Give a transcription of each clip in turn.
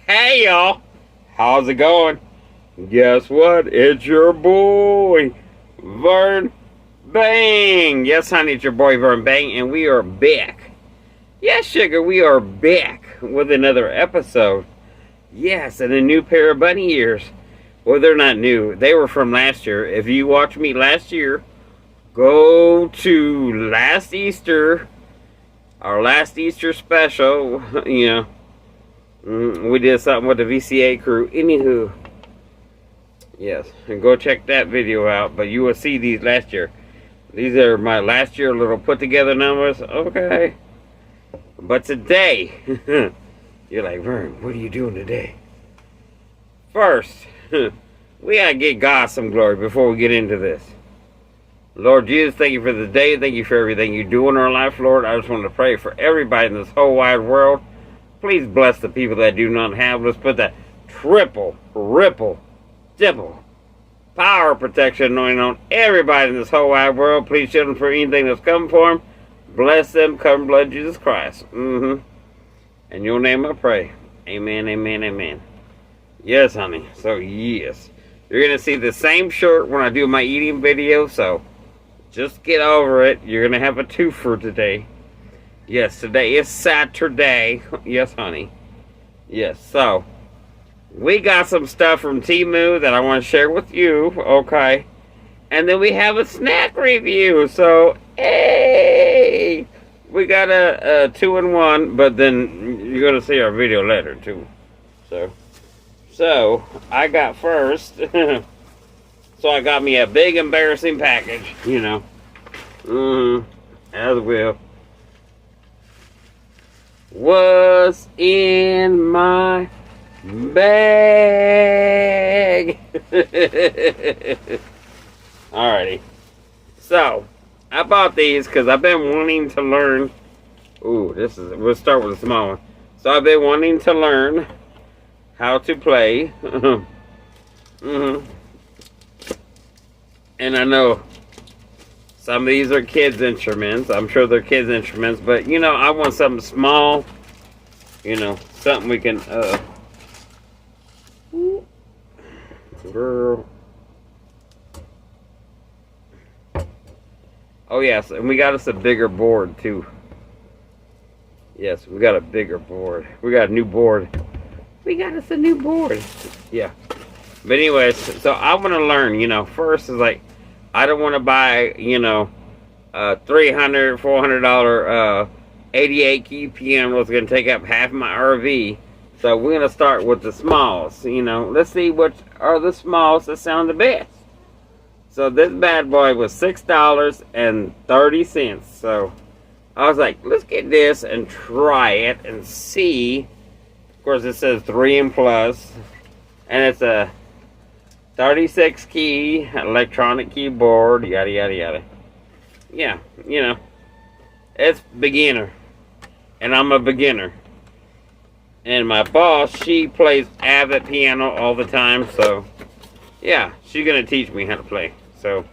Hey y'all, how's it going? Guess what? It's your boy, Vern Bang. Yes, honey, it's your boy, Vern Bang, and we are back. Yes, sugar, we are back with another episode. Yes, and a new pair of bunny ears. Well, they're not new. They were from last year. If you watched me last year, go to last Easter, our last Easter special, we did something with the VCA crew. Anywho, yes, and go check that video out. But you will see these last year. These are my last year little put together numbers. Okay. But today, you're like, Vern, what are you doing today? First, we gotta give God some glory before we get into this. Lord Jesus, thank you for the day. Thank you for everything you do in our life, Lord. I just want to pray for everybody in this whole wide world. Please bless the people that do not have. Let's put that triple, double power protection on everybody in this whole wide world. Please shield them for anything that's coming for them. Bless them, cover blood Jesus Christ. In your name I pray. Amen, amen, amen. Yes, honey. So, yes. You're going to see the same shirt when I do my eating video, so just get over it. You're going to have a twofer today. Yes, today is Saturday. Yes, honey. Yes, so we got some stuff from Temu that I want to share with you, okay? And then we have a snack review, so, hey! We got a 2-in-1, but then you're going to see our video later, too. So, I got first, so I got me a big embarrassing package, as well. What's in my bag? Alrighty. So, I bought these because I've been wanting to learn. We'll start with a small one. So, I've been wanting to learn how to play. And I know some of these are kids' instruments. I'm sure they're kids' instruments, but I want something small. Something we can girl. Oh yes, and we got us a bigger board too. Yes, we got a bigger board. We got a new board. We got us a new board. Yeah. But anyways, so I want to learn, first is like, I don't want to buy, $300, $400 88 key piano is going to take up half my RV. So we're going to start with the smalls, Let's see what are the smalls that sound the best. So this bad boy was $6.30. So I was like, let's get this and try it and see. Of course, it says 3 and plus. And it's a 36 key electronic keyboard, yada yada yada. Yeah, it's beginner, and I'm a beginner. And my boss, she plays avid piano all the time, so yeah, she's gonna teach me how to play. So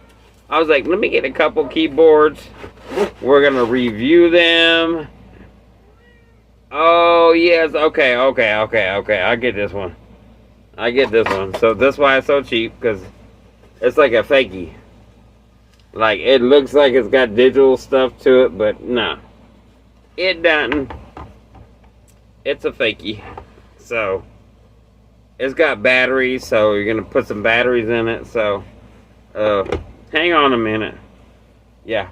I was like, let me get a couple keyboards. We're gonna review them. Oh yes, okay. I get this one. So that's why it's so cheap, because it's like a fakie. Like, it looks like it's got digital stuff to it, but no. It doesn't. It's a fakie. So, it's got batteries, so you're going to put some batteries in it. So, hang on a minute. Yeah.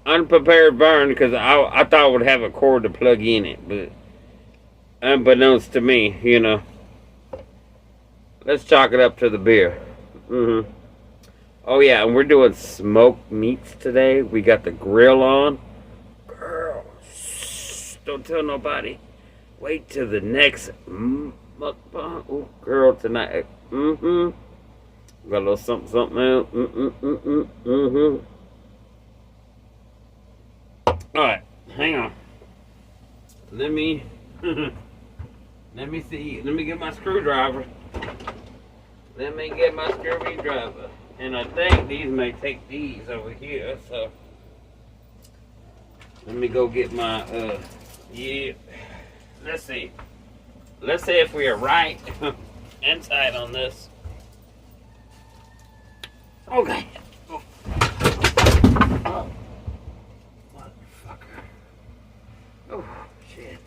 Unprepared burn, because I thought it would have a cord to plug in it, but unbeknownst to me, Let's chalk it up to the beer. Oh yeah, and we're doing smoked meats today. We got the grill on. Girl, shh, don't tell nobody. Wait till the next mukbang. Oh, girl, tonight. Got a little something else. Alright, hang on. Let me see. Let me get my screwdriver. And I think these may take these over here, so let me go get my yeah. Let's see. let's see if we are right inside on this. Okay. Oh. Oh. Motherfucker. Oh, shit.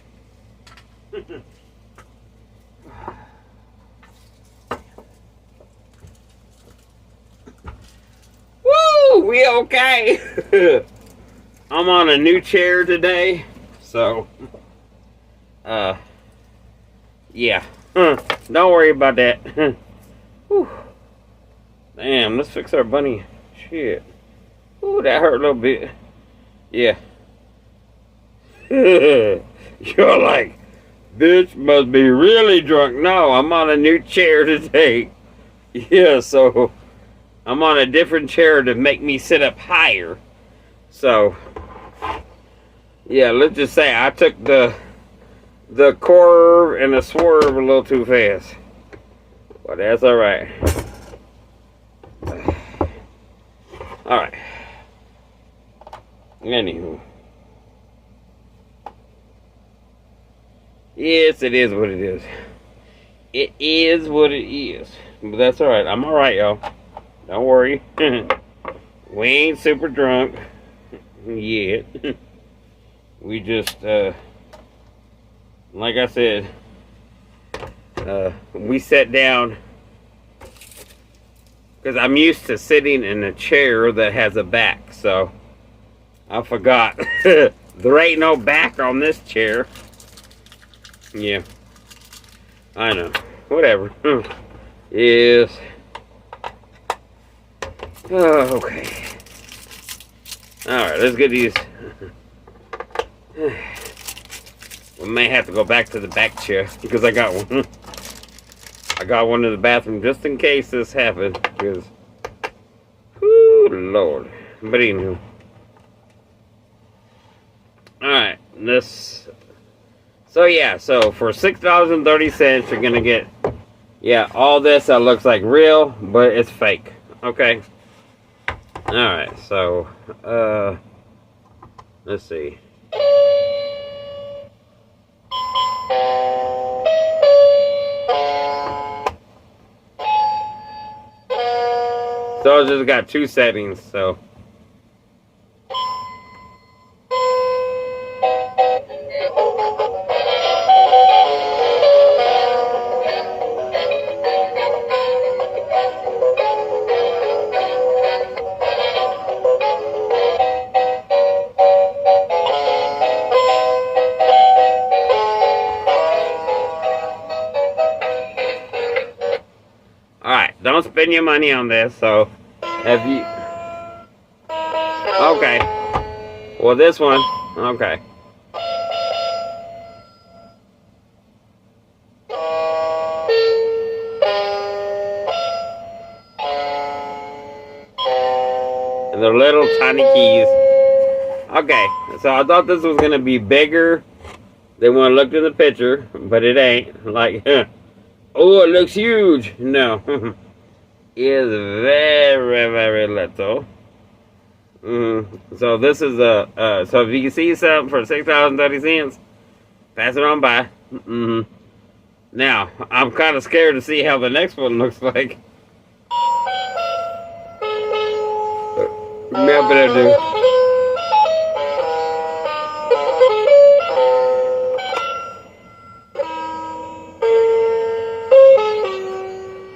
Woo! We okay. I'm on a new chair today, so yeah. Don't worry about that. Whew. Damn, let's fix our bunny. Shit. Ooh, that hurt a little bit. Yeah. You're like, bitch must be really drunk. No, I'm on a new chair today. Yeah, so I'm on a different chair to make me sit up higher. So, yeah, let's just say I took the curve and the swerve a little too fast. But that's alright. Alright. Anywho. Yes, it is what it is. It is what it is. But that's alright. I'm alright, y'all. Don't worry. We ain't super drunk yet. We just, like I said, we sat down because I'm used to sitting in a chair that has a back, so I forgot. There ain't no back on this chair. Yeah, I know. Whatever. Yes. Oh, okay. Alright, let's get these. We may have to go back to the back chair because I got one. I got one in the bathroom just in case this happens. Because, whoo, Lord. But anyway. Alright, this. So yeah, so for $6.30, you're gonna get, yeah, all this that looks like real, but it's fake. Okay. Alright, so, let's see. So I just got two settings, so. Alright, don't spend your money on this, so have you... Okay. Well, this one, okay. And they're little tiny keys. Okay, so I thought this was going to be bigger than when I looked in the picture, but it ain't. Like, oh, it looks huge. No. It is very, very little. So this is a, so if you can see something for $6.30, pass it on by. Now, I'm kind of scared to see how the next one looks like. Maybe I better do.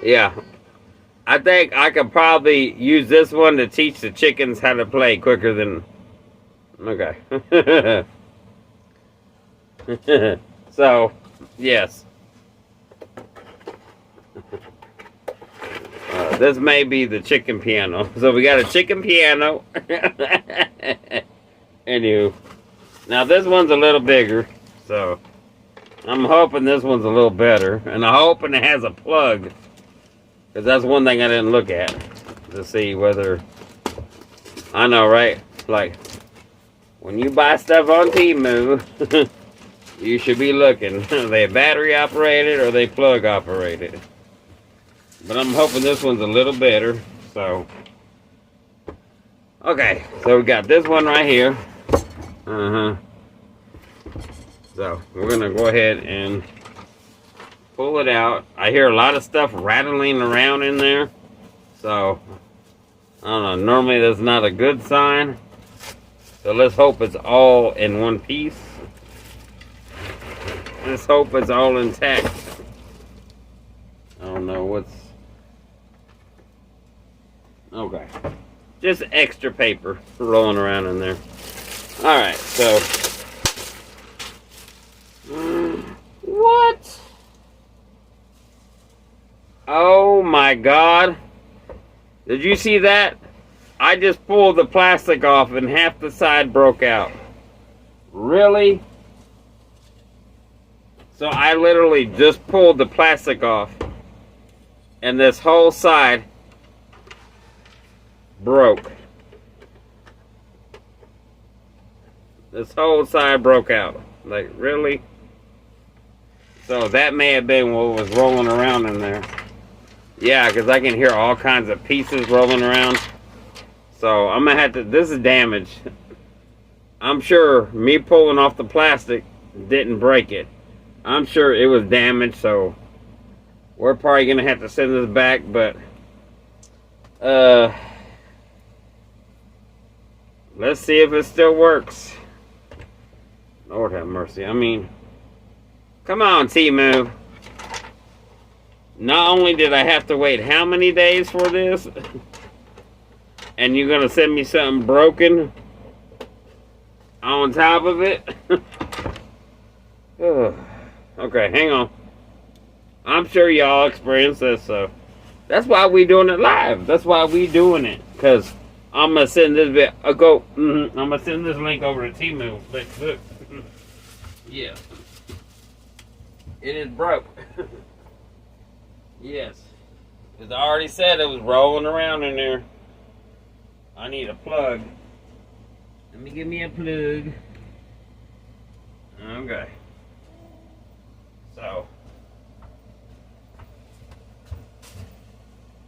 Yeah. I think I could probably use this one to teach the chickens how to play quicker than... Okay. So, yes. This may be the chicken piano. So we got a chicken piano. Anywho. Now this one's a little bigger. So, I'm hoping this one's a little better. And I'm hoping it has a plug. Because that's one thing I didn't look at to see whether, I know, right? Like, when you buy stuff on Temu, you should be looking. Are they battery operated or are they plug operated? But I'm hoping this one's a little better. So, okay. So we got this one right here. So, we're going to go ahead and pull it out. I hear a lot of stuff rattling around in there. So, I don't know. Normally that's not a good sign. So let's hope it's all in one piece. Let's hope it's all intact. I don't know what's... Okay. Just extra paper rolling around in there. Alright, so... What? Oh my God. Did you see that? I just pulled the plastic off and half the side broke out. Really? So I literally just pulled the plastic off and this whole side broke. This whole side broke out. Like, really? So that may have been what was rolling around in there. Yeah, because I can hear all kinds of pieces rolling around. So I'm going to have to... This is damage. I'm sure me pulling off the plastic didn't break it. I'm sure it was damaged, so we're probably going to have to send this back, but... let's see if it still works. Lord have mercy. I mean... Come on, Temu. Not only did I have to wait how many days for this, and you're going to send me something broken on top of it. Okay, hang on. I'm sure y'all experienced this, so that's why we doing it live. That's why we doing it, because I'm going to send this bit. I'm going to send this link over to Temu. Look. Yeah. It is broke. Yes. Because I already said it was rolling around in there. I need a plug. Let me give me a plug. Okay. So.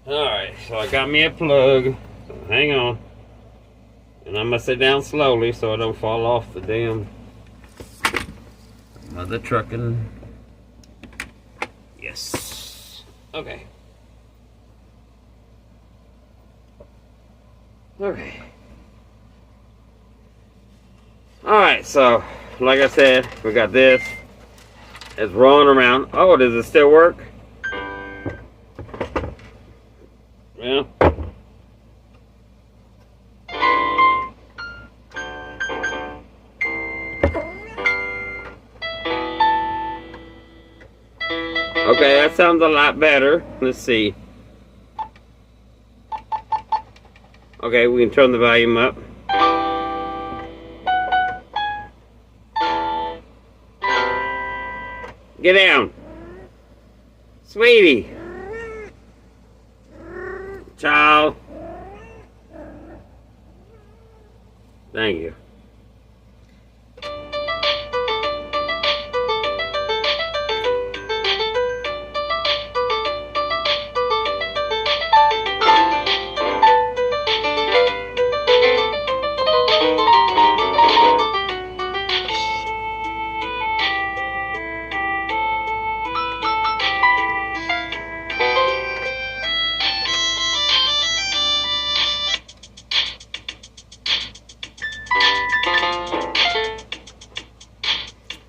Alright, so I got me a plug. So hang on. And I'm going to sit down slowly so I don't fall off the damn mother trucking. Yes. Okay. Okay. Alright, so, like I said, we got this. It's rolling around. Oh, does it still work? Yeah. Okay, that sounds a lot better. Let's see. Okay, we can turn the volume up. Get down. Sweetie. Child. Thank you.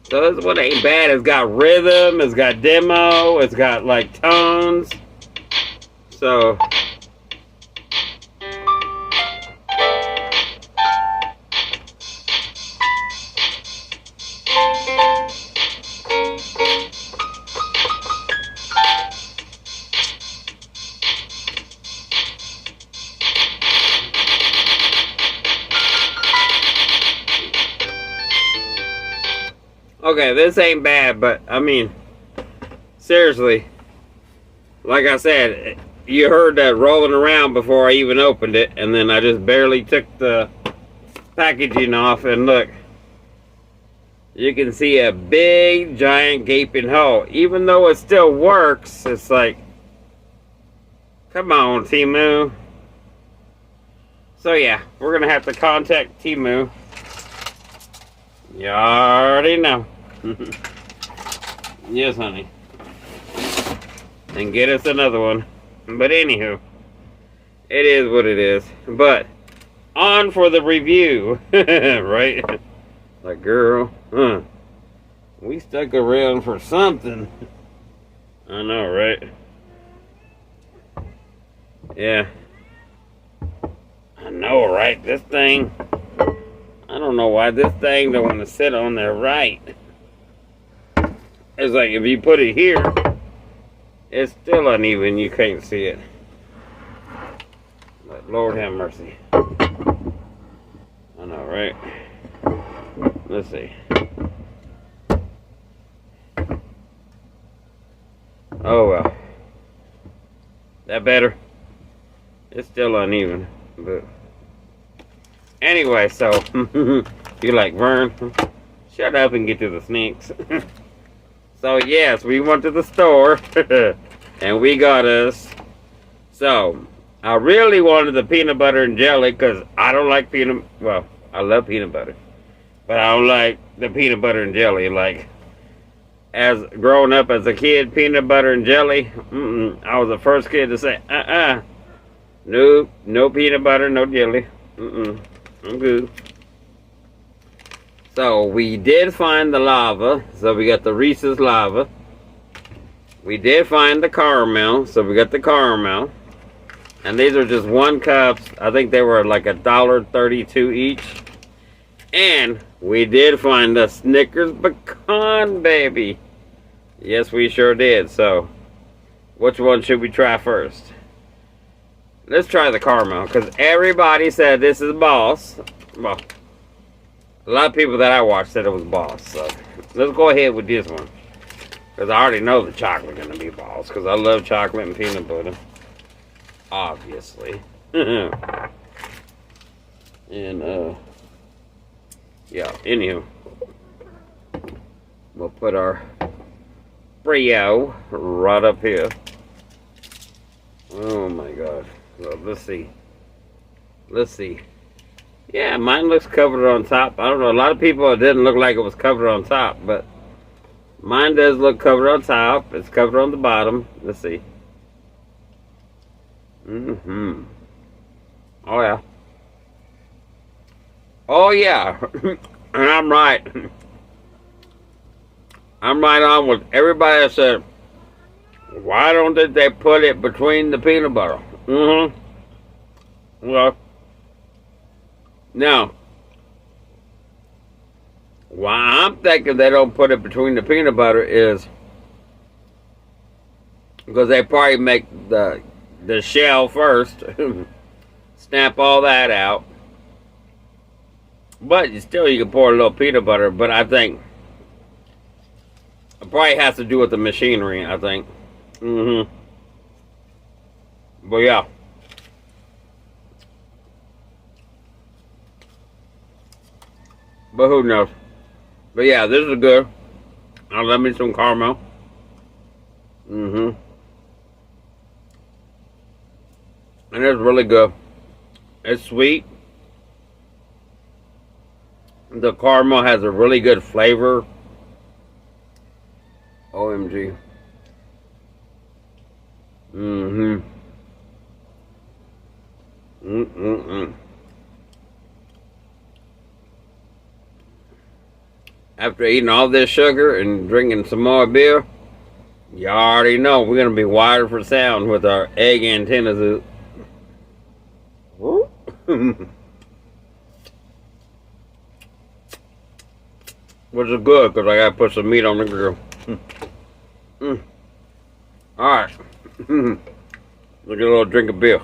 So this one ain't bad. It's got rhythm, it's got demo, it's got like tones. So okay, this ain't bad, but I mean, seriously, like I said, you heard that rolling around before I even opened it, and then I just barely took the packaging off, and look, you can see a big, giant, gaping hole. Even though it still works, it's like, come on, Temu. So yeah, we're gonna have to contact Temu. You already know. Yes, honey. and get us another one. But anywho, it is what it is. But on for the review, right? Like, girl, we stuck around for something. I know, right? Yeah. I know, right? This thing, I don't know why this thing don't want to sit on there right. It's like if you put it here, it's still uneven. You can't see it. But Lord have mercy. I know, right? Let's see. Oh well. That better? It's still uneven, but anyway, so you're like, Vern, shut up and get to the snakes. So yes, we went to the store and we got us. So I really wanted the peanut butter and jelly because I don't like well, I love peanut butter, but I don't like the peanut butter and jelly. Like, as growing up as a kid, peanut butter and jelly, I was the first kid to say, nope, no peanut butter, no jelly, I'm good. So we did find the lava, so we got the Reese's lava. We did find the caramel, so we got the caramel. And these are just 1 cups. I think they were like $1.32 each. And we did find the Snickers pecan, baby. Yes, we sure did. So, which one should we try first? Let's try the caramel, because everybody said this is boss. Well, a lot of people that I watched said it was boss. So, let's go ahead with this one. Because I already know the chocolate going to be boss. Because I love chocolate and peanut butter. Obviously. And, yeah, anywho. We'll put our Frio right up here. Oh my god. So let's see. Let's see. Yeah, mine looks covered on top. I don't know. A lot of people, it didn't look like it was covered on top. But mine does look covered on top. It's covered on the bottom. Let's see. Oh yeah. Oh yeah. And I'm right. I'm right on with everybody that said, why don't they put it between the peanut butter? Well, now, why I'm thinking they don't put it between the peanut butter is because they probably make the shell first, snap all that out. But you can pour a little peanut butter. But I think it probably has to do with the machinery, I think. But yeah. But who knows? But yeah, this is good. I love me some caramel. And it's really good. It's sweet. The caramel has a really good flavor. OMG. After eating all this sugar and drinking some more beer, you already know we're going to be wired for sound with our egg antennas. Which is good because I got to put some meat on the grill. Alright. Look at a little drink of beer.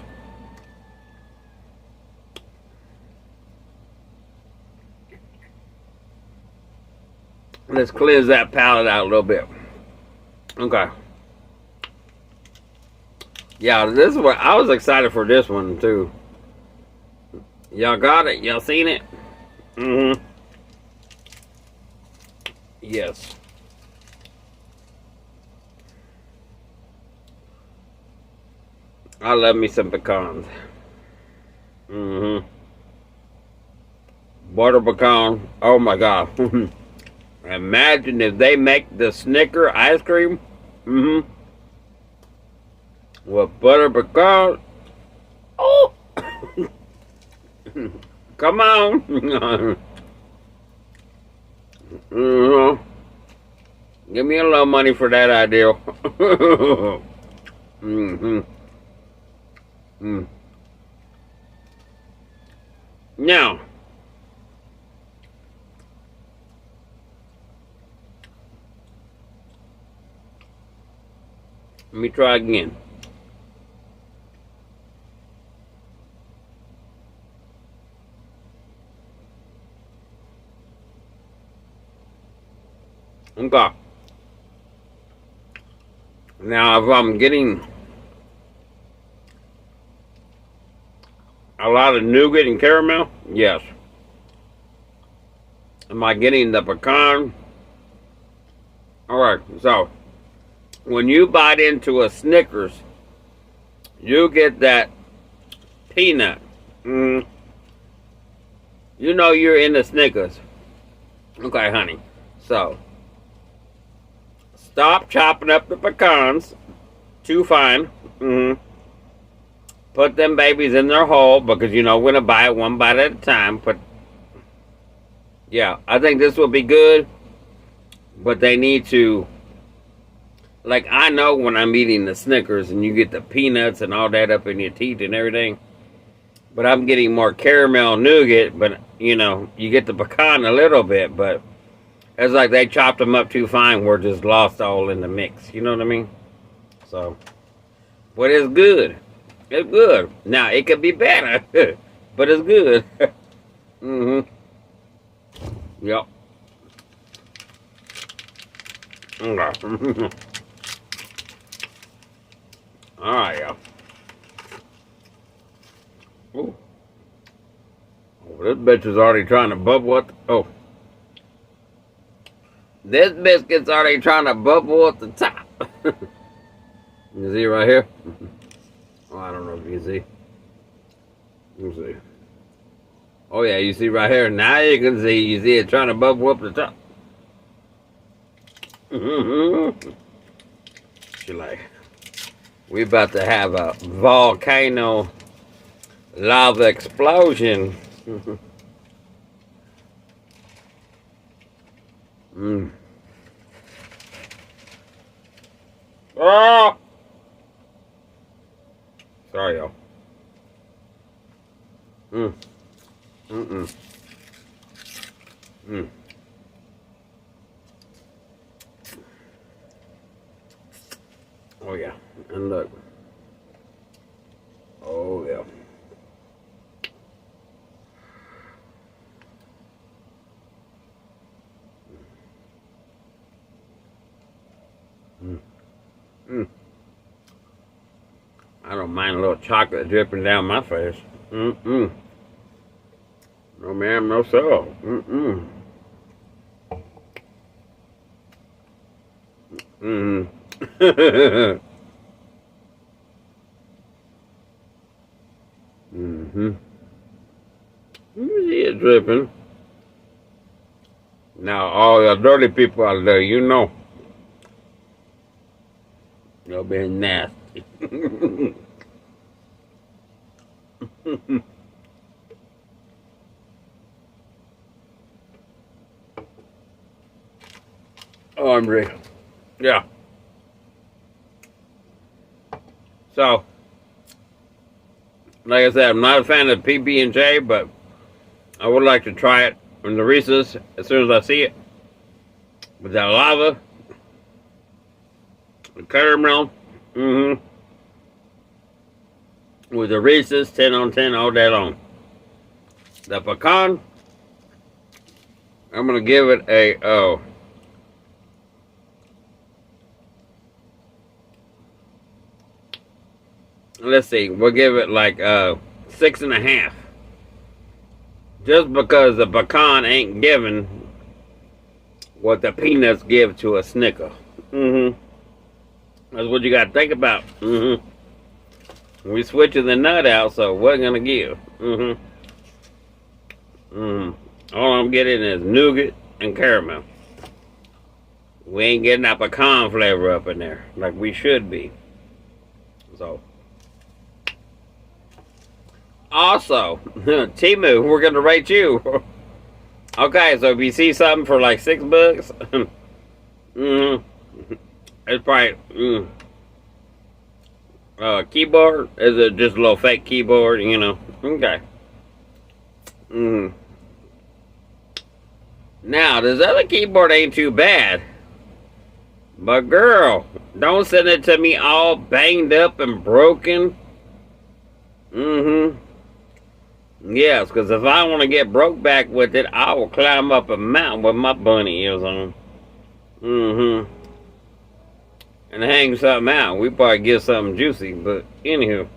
Let's cleanse that palate out a little bit. Okay. Yeah, this is what I was excited for this one too. Y'all got it? Y'all seen it? Yes. I love me some pecans. Butter pecan. Oh my god. Imagine if they make the Snicker ice cream. with butter pecan. Oh, come on. Give me a little money for that idea. Now, let me try again. Okay. Now, if I'm getting a lot of nougat and caramel, yes. Am I getting the pecan? Alright, so when you bite into a Snickers, you get that peanut. You know you're in the Snickers. Okay, honey. So, stop chopping up the pecans too fine. Put them babies in their hole because you know we're going to buy it one bite at a time. Yeah, I think this will be good. But they need to, like, I know when I'm eating the Snickers and you get the peanuts and all that up in your teeth and everything. But I'm getting more caramel nougat, but, you know, you get the pecan a little bit, but it's like they chopped them up too fine. We're just lost all in the mix. You know what I mean? So, but it's good. It's good. Now, it could be better, but it's good. Yep. Okay. Alright, y'all. Ooh. Oh, this bitch is already trying to bubble at the, oh. This biscuit's already trying to bubble at the top. You see right here? Oh, I don't know if you can see. You see. Oh yeah, you see right here. Now you can see. You see it trying to bubble up the top. She like, we about to have a volcano lava explosion. Oh! Sorry, y'all. Oh yeah, and look. Oh yeah. I don't mind a little chocolate dripping down my face. No ma'am, no sir. You see it dripping. Now all the dirty people out there, you know. You're being nasty. Oh, I'm ready. Yeah. So, like I said, I'm not a fan of PB&J, but I would like to try it in the Reese's as soon as I see it. With that lava, the caramel, with the Reese's, 10 on 10 all day long. The pecan, I'm going to give it a, let's see, we'll give it like 6.5. Just because the pecan ain't giving what the peanuts give to a Snicker. That's what you got to think about. We switching the nut out, so we're gonna give. All I'm getting is nougat and caramel. We ain't getting that pecan flavor up in there like we should be. So, also, Temu, we're gonna rate you. Okay, so if you see something for like $6, it's probably keyboard. Is it just a little fake keyboard? You know? Okay. Now, this other keyboard ain't too bad. But girl, don't send it to me all banged up and broken. Yes, because if I want to get broke back with it, I will climb up a mountain with my bunny ears on. And hang something out. We probably get something juicy, but anywho.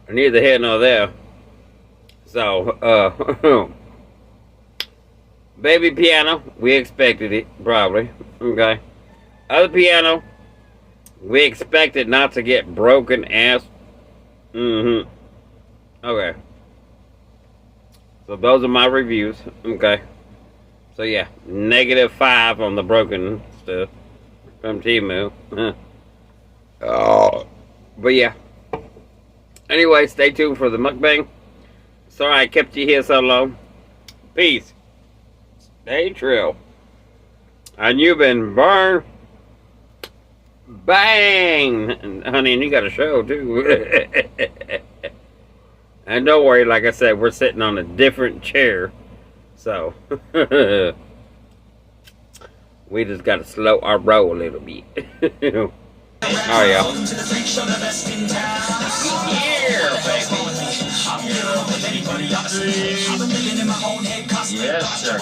Neither here nor there. So, baby piano, we expected it, probably. Okay. Other piano, we expected not to get broken ass. Okay. So those are my reviews. Okay. So yeah, -5 on the broken stuff from Temu. But yeah. Anyway, stay tuned for the mukbang. Sorry I kept you here so long. Peace. Stay true. And you've been burned. Bang! And, honey, and you got a show too. And don't worry, like I said, we're sitting on a different chair. So, we just got to slow our roll a little bit. Alright, y'all. Yes, sir.